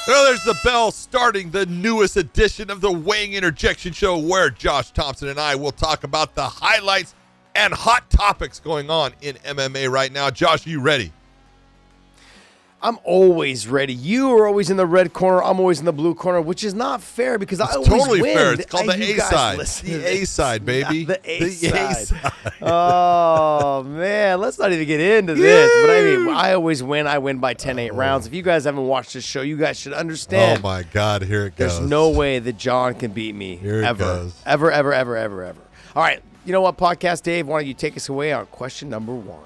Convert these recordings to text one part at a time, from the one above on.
Well, there's the bell starting the newest edition of the Weighing Interjection Show, where Josh Thompson and I will talk about the highlights and hot topics going on in MMA right now. Josh, are you ready? I'm always ready. You are always in the red corner. I'm always in the blue corner, which is not fair because I always totally win. Fair. It's called the A-side. The A-side, baby. The A-side. Oh, man. Let's not even get into this. But I mean, I always win. I win by 10-8 rounds. If you guys haven't watched this show, you guys should understand. Oh, my God. Here it goes. There's no way that John can beat me. Here it goes. Ever. All right. You know what, Podcast Dave? Why don't you take us away on question number 1?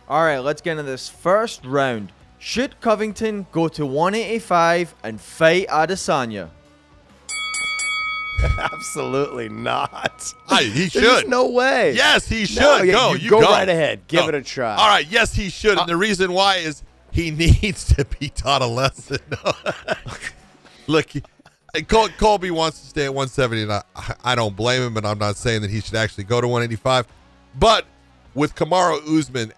All right, let's get into this first round. Should Covington go to 185 and fight Adesanya? Absolutely not. He should. There's no way. Yes, he should. No, you go right ahead. Give it a try. All right. Yes, he should. And the reason why is he needs to be taught a lesson. Look, Colby wants to stay at 170, and I don't blame him, and I'm not saying that he should actually go to 185. But with Kamaru Usman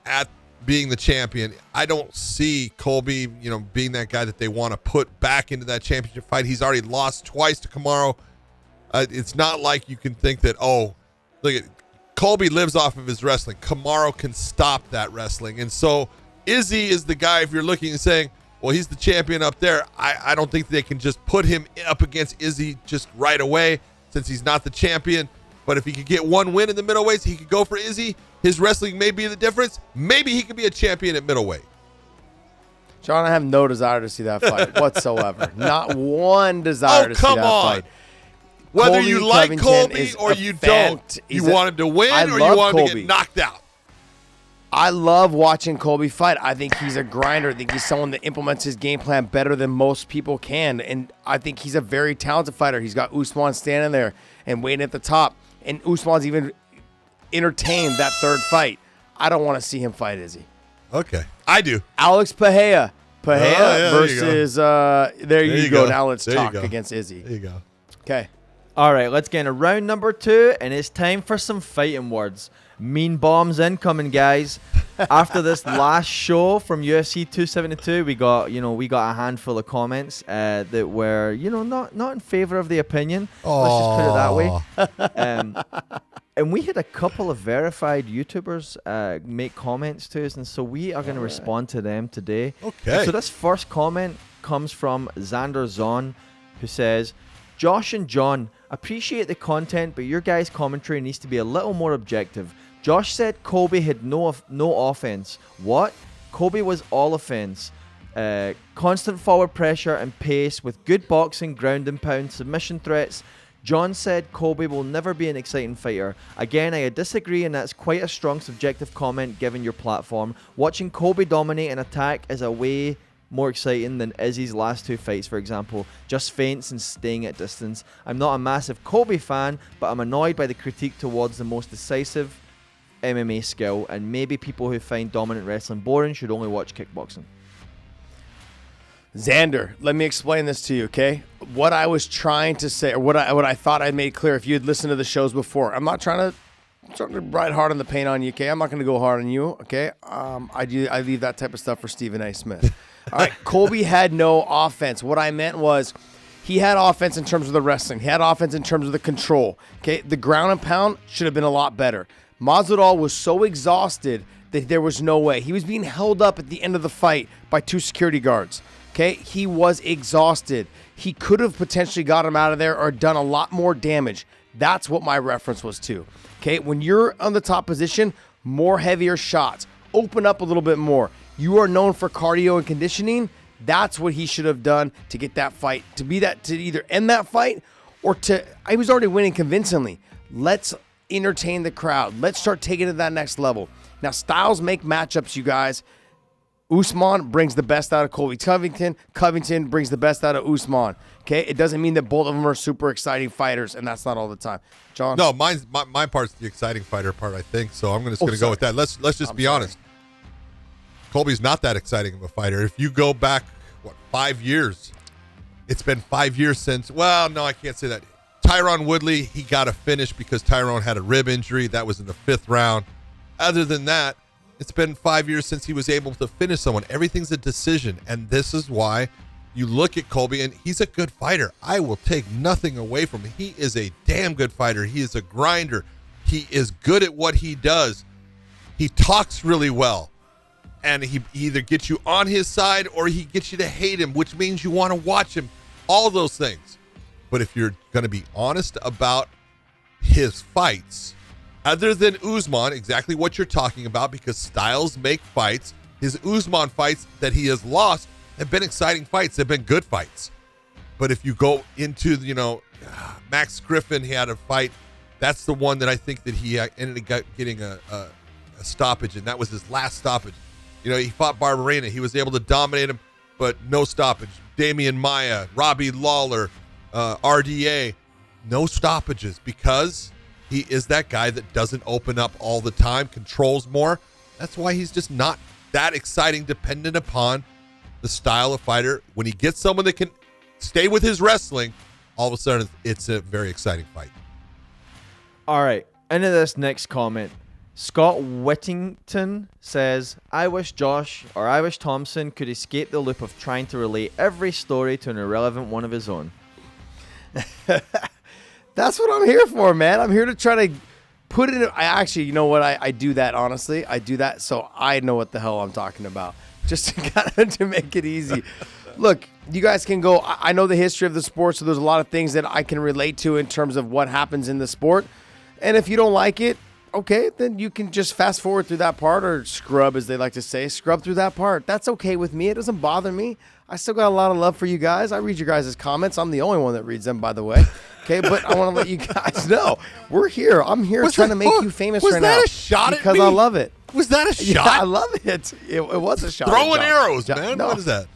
being the champion, I don't see Colby, being that guy that they want to put back into that championship fight. He's already lost twice to Kamaru. It's not like you can think that, look at Colby lives off of his wrestling. Kamaru can stop that wrestling. And so Izzy is the guy, if you're looking and saying, well, he's the champion up there. I don't think they can just put him up against Izzy just right away since he's not the champion. But if he could get one win in the middleweights, he could go for Izzy. His wrestling may be the difference. Maybe he could be a champion at middleweight. John, I have no desire to see that fight whatsoever. Not one desire to see that fight. Whether Colby you like Covington Colby or you don't, you want him to win or you want him to get knocked out. I love watching Colby fight. I think he's a grinder. I think he's someone that implements his game plan better than most people can. And I think he's a very talented fighter. He's got Usman standing there and waiting at the top. And Usman's even entertained that third fight. I don't want to see him fight Izzy. Okay. I do. Alex Pereira. Versus, there you go. Now let's talk against Izzy. There you go. Okay. All right, let's get into round number 2, and it's time for some fighting words. Mean bombs incoming, guys. After this last show from UFC 272, we got a handful of comments that were, not in favor of the opinion. Let's just put it that way. And we had a couple of verified YouTubers make comments to us, and so we are going to respond to them today. Okay. And so this first comment comes from Xander Zahn, who says, Josh and John, appreciate the content, but your guys' commentary needs to be a little more objective. Josh said Colby had no offense. What? Colby was all offense. Constant forward pressure and pace with good boxing, ground and pound, submission threats. John said Colby will never be an exciting fighter. Again, I disagree, and that's quite a strong subjective comment given your platform. Watching Colby dominate and attack is a way more exciting than Izzy's last 2 fights, for example. Just feints and staying at distance. I'm not a massive Colby fan, but I'm annoyed by the critique towards the most decisive MMA skill, and maybe people who find dominant wrestling boring should only watch kickboxing. Xander, let me explain this to you, okay? What I was trying to say, or what I thought I made clear, if you had listened to the shows before, I'm not trying to ride hard on the paint on you, okay? I'm not going to go hard on you, okay? I leave that type of stuff for Stephen A. Smith. All right, Colby had no offense. What I meant was he had offense in terms of the wrestling. He had offense in terms of the control, okay? The ground and pound should have been a lot better. Masvidal was so exhausted that there was no way. He was being held up at the end of the fight by 2 security guards. Okay, he was exhausted. He could have potentially got him out of there or done a lot more damage. That's what my reference was to. Okay, when you're on the top position, more heavier shots. Open up a little bit more. You are known for cardio and conditioning. That's what he should have done to get that fight, to either end that fight or he was already winning convincingly. Let's entertain the crowd. Let's start taking it to that next level. Now, styles make matchups, you guys. Usman brings the best out of Colby Covington. Covington brings the best out of Usman. Okay, it doesn't mean that both of them are super exciting fighters, and that's not all the time. John? No, my part's the exciting fighter part, I think. So I'm just going to go with that. Let's just be honest. Colby's not that exciting of a fighter. If you go back, 5 years? It's been 5 years since. Well, no, I can't say that. Tyron Woodley, he got a finish because Tyrone had a rib injury. That was in the 5th round. Other than that, it's been 5 years since he was able to finish someone. Everything's a decision, and this is why you look at Colby, and he's a good fighter. I will take nothing away from him. He is a damn good fighter. He is a grinder. He is good at what he does. He talks really well. And he either gets you on his side or he gets you to hate him, which means you want to watch him. All those things. But if you're going to be honest about his fights, other than Usman, exactly what you're talking about, because styles make fights, his Usman fights that he has lost have been exciting fights. They've been good fights. But if you go into, Max Griffin, he had a fight. That's the one that I think that he ended up getting a stoppage, and that was his last stoppage. He fought Barberena. He was able to dominate him, but no stoppage. Damian Maia, Robbie Lawler, RDA, no stoppages, because he is that guy that doesn't open up all the time, controls more. That's why he's just not that exciting, dependent upon the style of fighter. When he gets someone that can stay with his wrestling, all of a sudden it's a very exciting fight. All right, into this next comment. Scott Whittington says, I wish Thompson could escape the loop of trying to relate every story to an irrelevant one of his own. That's what I'm here for, man. I'm here to try to put it in. You know what? I do that, honestly. I do that so I know what the hell I'm talking about. Just to kind of to make it easy. Look, you guys can go. I know the history of the sport, so there's a lot of things that I can relate to in terms of what happens in the sport. And if you don't like it, okay, then you can just fast forward through that part, or scrub, as they like to say, scrub through that part. That's okay with me. It doesn't bother me. I still got a lot of love for you guys. I read your guys' comments. I'm the only one that reads them, by the way. Okay, but I want to let you guys know we're here. I'm here trying to make you famous right now. Was that a shot at me? Because I love it. Was that a shot? Yeah, I love it. It was a shot. Throwing arrows, man. No. What is that?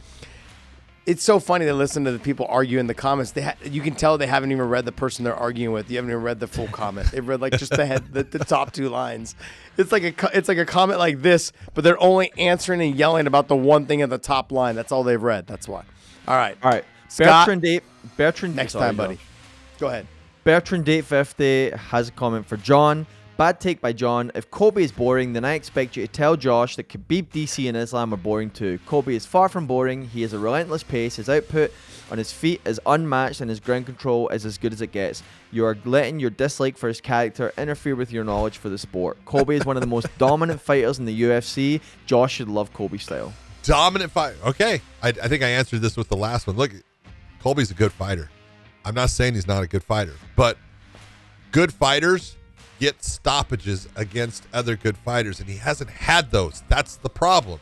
It's so funny to listen to the people argue in the comments. You can tell they haven't even read the person they're arguing with. You haven't even read the full comment. They've read like just the top two lines. It's like a comment like this, but they're only answering and yelling about the one thing at the top line. That's all they've read. That's why. All right. Scott, Bertrand, next time, buddy. Go ahead. Bertrand Date 50 has a comment for John. Bad take by John. If Colby is boring, then I expect you to tell Josh that Khabib, DC, and Islam are boring too. Colby is far from boring. He has a relentless pace. His output on his feet is unmatched, and his ground control is as good as it gets. You are letting your dislike for his character interfere with your knowledge for the sport. Colby is one of the most dominant fighters in the UFC. Josh should love Colby style. Dominant fight. Okay. I think I answered this with the last one. Look, Colby's a good fighter. I'm not saying he's not a good fighter, but good fighters get stoppages against other good fighters, and he hasn't had those. That's the problem.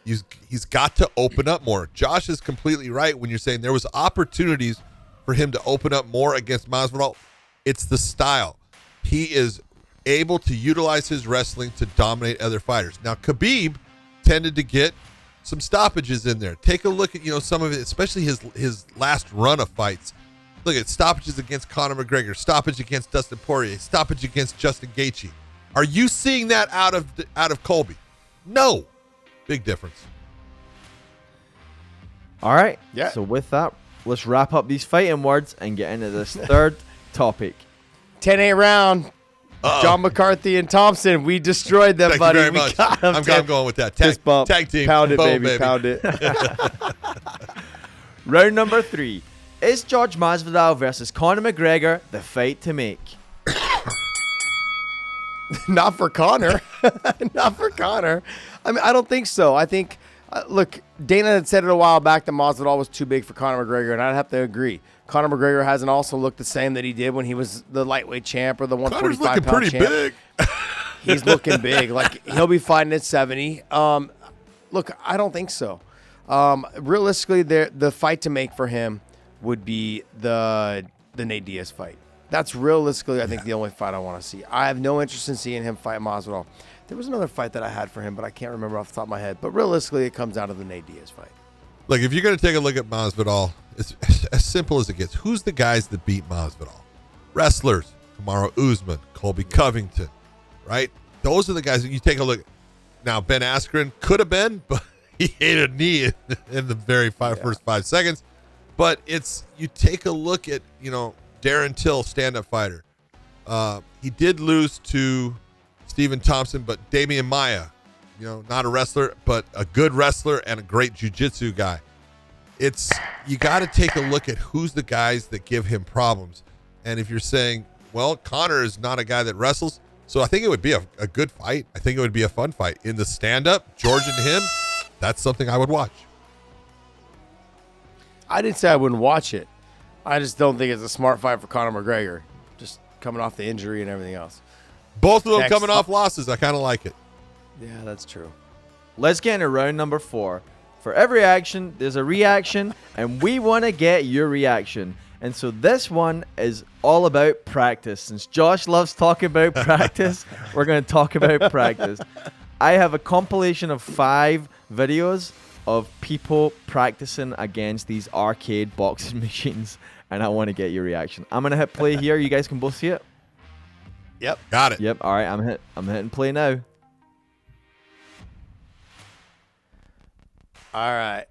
He's got to open up more. Josh is completely right when you're saying there was opportunities for him to open up more against Masvidal. It's the style. He is able to utilize his wrestling to dominate other fighters. Now, Khabib tended to get some stoppages in there. Take a look at some of it, especially his last run of fights. Look at stoppages against Conor McGregor, stoppage against Dustin Poirier, stoppage against Justin Gaethje. Are you seeing that out of Colby? No. Big difference. All right. Yeah. So with that, let's wrap up these fighting words and get into this third topic. 10-8 round. John McCarthy and Thompson. We destroyed them, Thank buddy. you very much. I'm going with that. Tag team. Pound it, Boom, baby. Pound it. Round number 3. Is Jorge Masvidal versus Conor McGregor the fight to make? Not for Conor. Not for Conor. I mean, I don't think so. I think, look, Dana had said it a while back that Masvidal was too big for Conor McGregor, and I'd have to agree. Conor McGregor hasn't also looked the same that he did when he was the lightweight champ or the 145 pound Conor's looking champ. pretty big. He's looking big. Like, he'll be fighting at 70. Look, I don't think so. Realistically, the fight to make for him would be the Nate Diaz fight. That's realistically, I think, the only fight I want to see. I have no interest in seeing him fight Masvidal. There was another fight that I had for him, but I can't remember off the top of my head. But realistically, it comes down to the Nate Diaz fight. Look, if you're going to take a look at Masvidal, it's as simple as it gets. Who's the guys that beat Masvidal? Wrestlers. Kamaru Usman, Colby Covington, right? Those are the guys that you take a look at. Now, Ben Askren could have been, but he ate a knee in the very first 5 seconds. But you take a look at, Darren Till, stand-up fighter. He did lose to Stephen Thompson, but Damian Maia, not a wrestler, but a good wrestler and a great jiu-jitsu guy. you got to take a look at who's the guys that give him problems. And if you're saying, well, Conor is not a guy that wrestles, so I think it would be a good fight. I think it would be a fun fight. In the stand-up, George and him, that's something I would watch. I didn't say I wouldn't watch it. I just don't think it's a smart fight for Conor McGregor. Just coming off the injury and everything else. Both of them coming off losses. I kind of like it. Yeah, that's true. Let's get into round number 4. For every action, there's a reaction, and we want to get your reaction. And so this one is all about practice. Since Josh loves talking about practice, we're going to talk about practice. I have a compilation of 5 videos of people practicing against these arcade boxing machines, and I want to get your reaction. I'm going to hit play here. You guys can both see it? Yep. Got it. Yep. All right, I'm hitting play now. All right.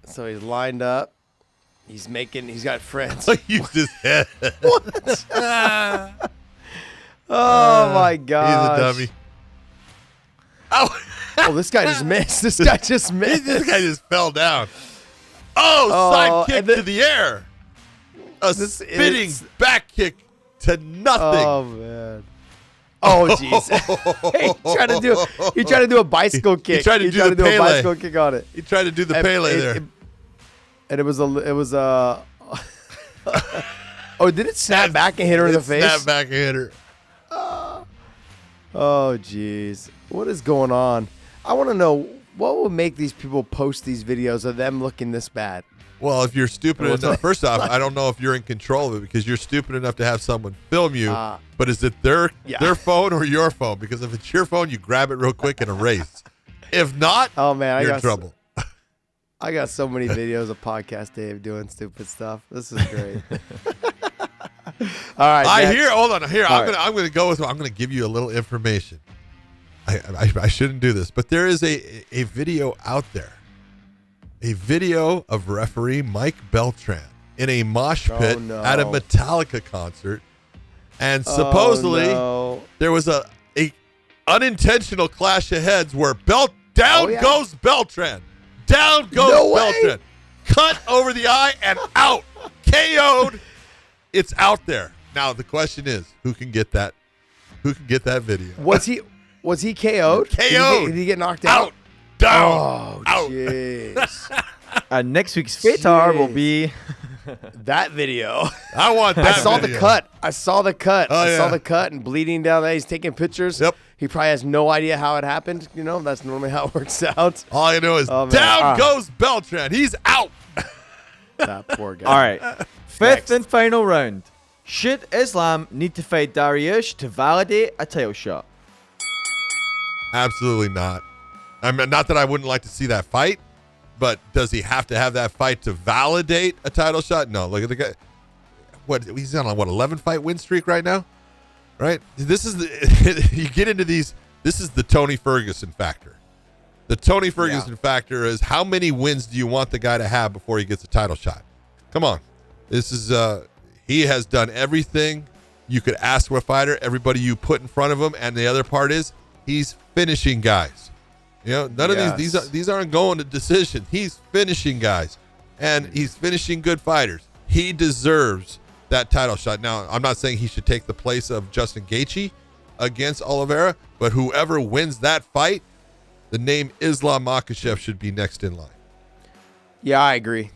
So he's lined up. He's got friends. Used his head. What? Oh, my God. He's a dummy. Oh. Oh, this guy just missed. This guy just missed. This guy just fell down. Side kick to the air. A spinning back kick to nothing. Oh, man. Oh, jeez. He tried to do a bicycle kick. He tried to do a bicycle kick on it. He tried to do the Pele there. And it was oh, did it snap back and hit her in the face? Snap back and hit her. Oh, jeez. What is going on? I want to know what will make these people post these videos of them looking this bad. Well, if you're stupid enough, first off, I don't know if you're in control of it because you're stupid enough to have someone film you. But is it their phone or your phone? Because if it's your phone, you grab it real quick and erase. If not, you're in trouble. I got so many videos of Podcast Dave doing stupid stuff. This is great. All right. Hold on. I'm going to go with. I'm going to give you a little information. I shouldn't do this, but there is a video out there. A video of referee Mike Beltran in a mosh pit at a Metallica concert. And supposedly there was a unintentional clash of heads where down goes Beltran. Down goes Beltran. Cut over the eye and out. KO'd. It's out there. Now the question is, who can get that? Who can get that video? Was he KO'd? KO'd. Did he get knocked out? Down. Oh, jeez. Next week's Fatar will be that video. I want that. I saw video. the cut. I saw the cut. I saw the cut and bleeding down there. He's taking pictures. Yep. He probably has no idea how it happened. You know, that's normally how it works out. All I know is down goes Beltran. He's out. That poor guy. all right. Fifth and final round. Should Islam need to fight Dariush to validate a title shot? Absolutely not. I mean, not that I wouldn't like to see that fight, but does he have to have that fight to validate a title shot? No. Look at the guy. What, he's on 11 fight win streak right now, right? This is you get into these. This is the Tony Ferguson factor. The Tony Ferguson factor is how many wins do you want the guy to have before he gets a title shot? Come on, this is he has done everything you could ask for a fighter. Everybody you put in front of him, and the other part is he's finishing guys. You know, none of these aren't going to decision. He's finishing guys, and he's finishing good fighters. He deserves that title shot. Now, I'm not saying he should take the place of Justin Gaethje against Oliveira, but whoever wins that fight, the name Islam Makhachev should be next in line. Yeah, I agree.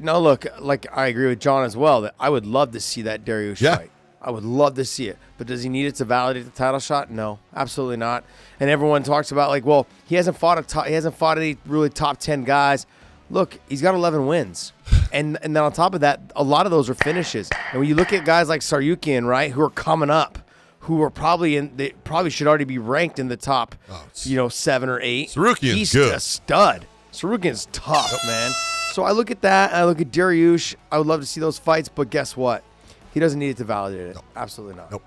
No, look, like I agree with John as well that I would love to see that Dariush fight. I would love to see it. But does he need it to validate the title shot? No, absolutely not. And everyone talks about like, well, he hasn't fought any really top 10 guys. Look, he's got 11 wins. And then on top of that, a lot of those are finishes. And when you look at guys like Saryukian, right, who are coming up, who are they probably should already be ranked in the top, 7 or 8. Saryukian's he's good. A stud. Saryukian's tough, man. So I look at that, and I look at Dariush. I would love to see those fights, but guess what? He doesn't need it to validate it. Nope. Absolutely not. Nope.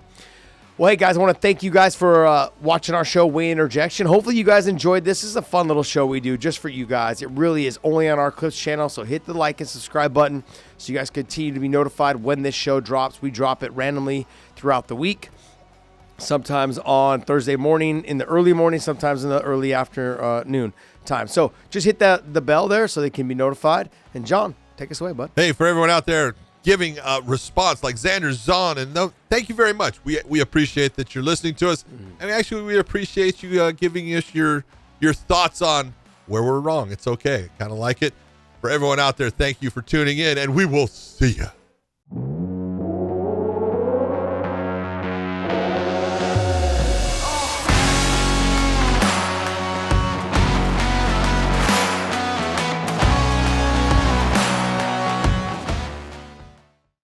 Well, hey, guys, I want to thank you guys for watching our show, Weigh Interjection. Hopefully you guys enjoyed this. This is a fun little show we do just for you guys. It really is only on our Clips channel, so hit the like and subscribe button so you guys continue to be notified when this show drops. We drop it randomly throughout the week, sometimes on Thursday morning in the early morning, sometimes in the early afternoon time. So just hit the bell there so they can be notified. And, John, take us away, bud. Hey, for everyone out there giving a response like Xander Zahn, and thank you very much. We appreciate that you're listening to us, and actually we appreciate you giving us your thoughts on where we're wrong. It's okay. Kind of like it. For everyone out there, thank you for tuning in, and we will see you